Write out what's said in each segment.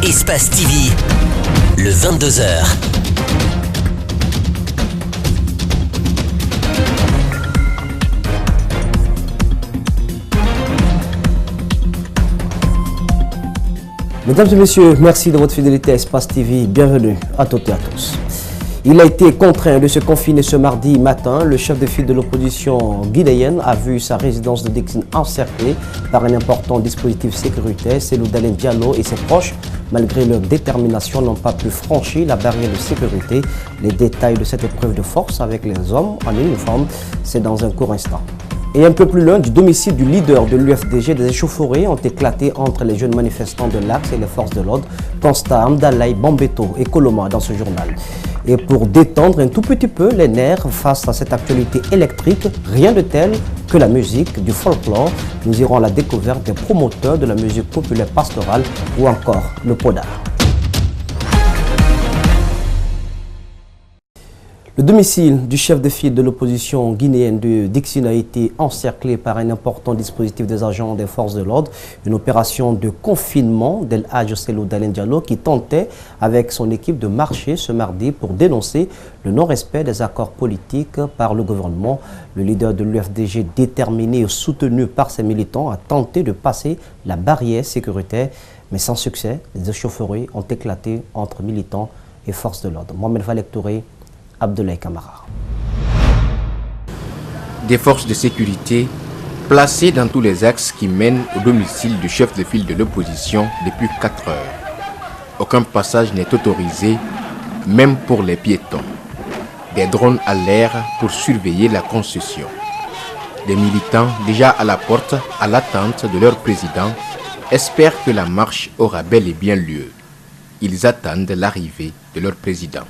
Espace TV, le 22h. Mesdames et messieurs, merci de votre fidélité à Espace TV. Bienvenue à toutes et à tous. Il a été contraint de se confiner ce mardi matin. Le chef de file de l'opposition guinéenne a vu sa résidence de Dixine encerclée par un important dispositif sécuritaire. Cellou Dalein Diallo et ses proches, malgré leur détermination, n'ont pas pu franchir la barrière de sécurité. Les détails de cette épreuve de force avec les hommes en uniforme, c'est dans un court instant. Et un peu plus loin du domicile du leader de l'UFDG, des échauffourées ont éclaté entre les jeunes manifestants de l'Axe et les forces de l'ordre. Constat Amdalaï, Bambeto et Koloma dans ce journal. Et pour détendre un tout petit peu les nerfs face à cette actualité électrique, rien de tel que la musique, du folklore. Nous irons à la découverte des promoteurs de la musique populaire pastorale ou encore le podar. Le domicile du chef de file de l'opposition guinéenne de Dixine a été encerclé par un important dispositif des agents des forces de l'ordre. Une opération de confinement d'El Hadj Cellou Dalein Diallo qui tentait avec son équipe de marcher ce mardi pour dénoncer le non-respect des accords politiques par le gouvernement. Le leader de l'UFDG, déterminé et soutenu par ses militants, a tenté de passer la barrière sécuritaire, mais sans succès. Les échauffourées ont éclaté entre militants et forces de l'ordre. Mohamed Valek Touré, Abdoulaye Kamara. Des forces de sécurité placées dans tous les axes qui mènent au domicile du chef de file de l'opposition depuis 4 heures. Aucun passage n'est autorisé, même pour les piétons. Des drones à l'air pour surveiller la concession. Des militants déjà à la porte, à l'attente de leur président, espèrent que la marche aura bel et bien lieu. Ils attendent l'arrivée de leur président.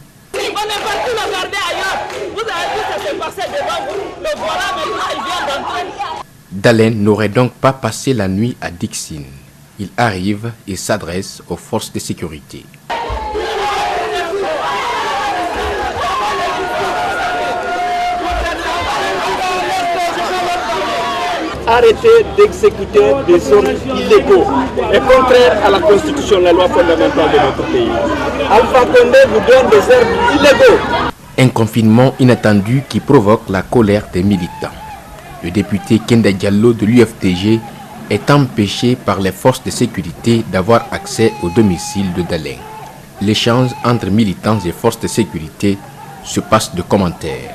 Dalein n'aurait donc pas passé la nuit à Dixine. Il arrive et s'adresse aux forces de sécurité. Arrêtez d'exécuter des ordres illégaux et contraires à la Constitution, la loi fondamentale de notre pays. Alpha Condé vous donne des ordres illégaux. Un confinement inattendu qui provoque la colère des militants. Le député Kenda Diallo de l'UFDG est empêché par les forces de sécurité d'avoir accès au domicile de Dalein. L'échange entre militants et forces de sécurité se passe de commentaires.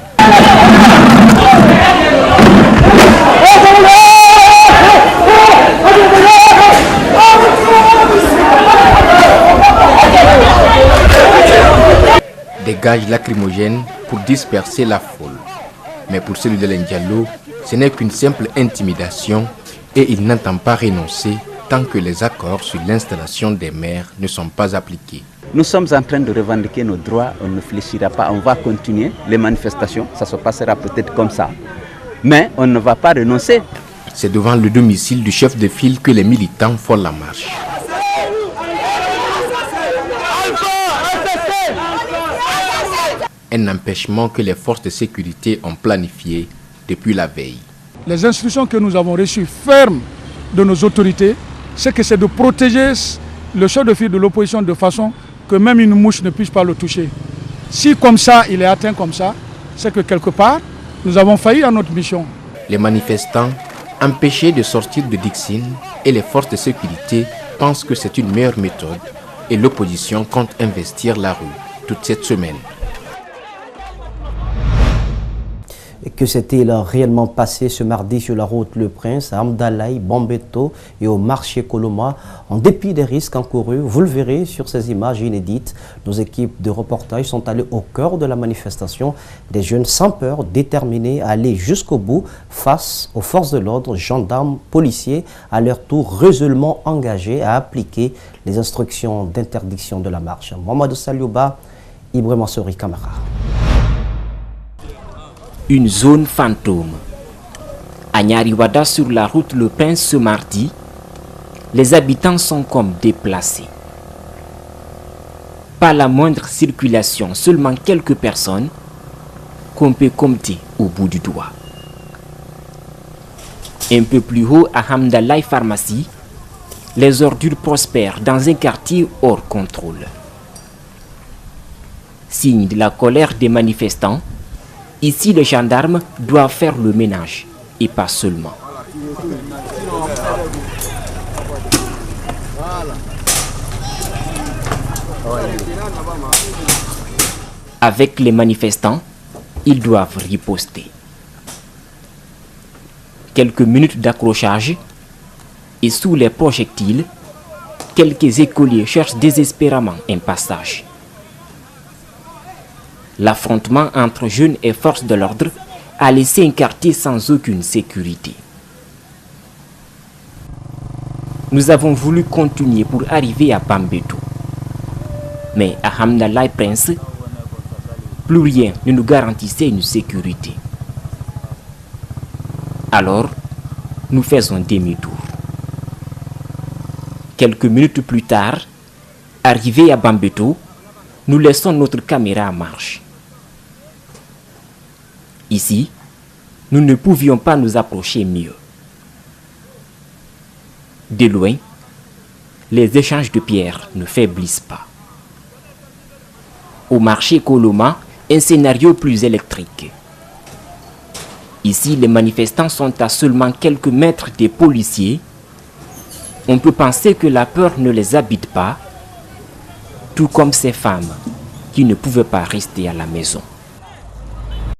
Des gages lacrymogènes pour disperser la foule. Mais pour Cellou Dalein Diallo, ce n'est qu'une simple intimidation et il n'entend pas renoncer tant que les accords sur l'installation des maires ne sont pas appliqués. Nous sommes en train de revendiquer nos droits, on ne fléchira pas, on va continuer les manifestations, ça se passera peut-être comme ça, mais on ne va pas renoncer. C'est devant le domicile du chef de file que les militants font la marche. Un empêchement que les forces de sécurité ont planifié depuis la veille. Les instructions que nous avons reçues fermes de nos autorités, c'est que c'est de protéger le chef de file de l'opposition de façon que même une mouche ne puisse pas le toucher. Si comme ça, il est atteint comme ça, c'est que quelque part, nous avons failli à notre mission. Les manifestants, empêchés de sortir de Dixine, et les forces de sécurité pensent que c'est une meilleure méthode et l'opposition compte investir la rue toute cette semaine. Et que s'est-il réellement passé ce mardi sur la route Le Prince, à Amdalaï, Bambeto et au marché Koloma, en dépit des risques encourus? Vous le verrez sur ces images inédites. Nos équipes de reportage sont allées au cœur de la manifestation. Des jeunes sans peur, déterminés à aller jusqu'au bout face aux forces de l'ordre, gendarmes, policiers, à leur tour résolument engagés à appliquer les instructions d'interdiction de la marche. Mohamed Saliouba, Ibrahima Sori Kamara. Une zone fantôme. À Nyariwada, sur la route Le Prince ce mardi, les habitants sont comme déplacés. Pas la moindre circulation, seulement quelques personnes qu'on peut compter au bout du doigt. Un peu plus haut, à Hamdalaï Pharmacie, les ordures prospèrent dans un quartier hors contrôle. Signe de la colère des manifestants, ici les gendarmes doivent faire le ménage, et pas seulement. Avec les manifestants, ils doivent riposter. Quelques minutes d'accrochage et sous les projectiles, quelques écoliers cherchent désespérément un passage. L'affrontement entre jeunes et forces de l'ordre a laissé un quartier sans aucune sécurité. Nous avons voulu continuer pour arriver à Bambeto. Mais à Hamdallah Prince, plus rien ne nous garantissait une sécurité. Alors, nous faisons demi-tour. Quelques minutes plus tard, arrivés à Bambeto, nous laissons notre caméra en marche. Ici, nous ne pouvions pas nous approcher mieux. De loin, les échanges de pierres ne faiblissent pas. Au marché Koloma, un scénario plus électrique. Ici, les manifestants sont à seulement quelques mètres des policiers. On peut penser que la peur ne les habite pas, tout comme ces femmes qui ne pouvaient pas rester à la maison.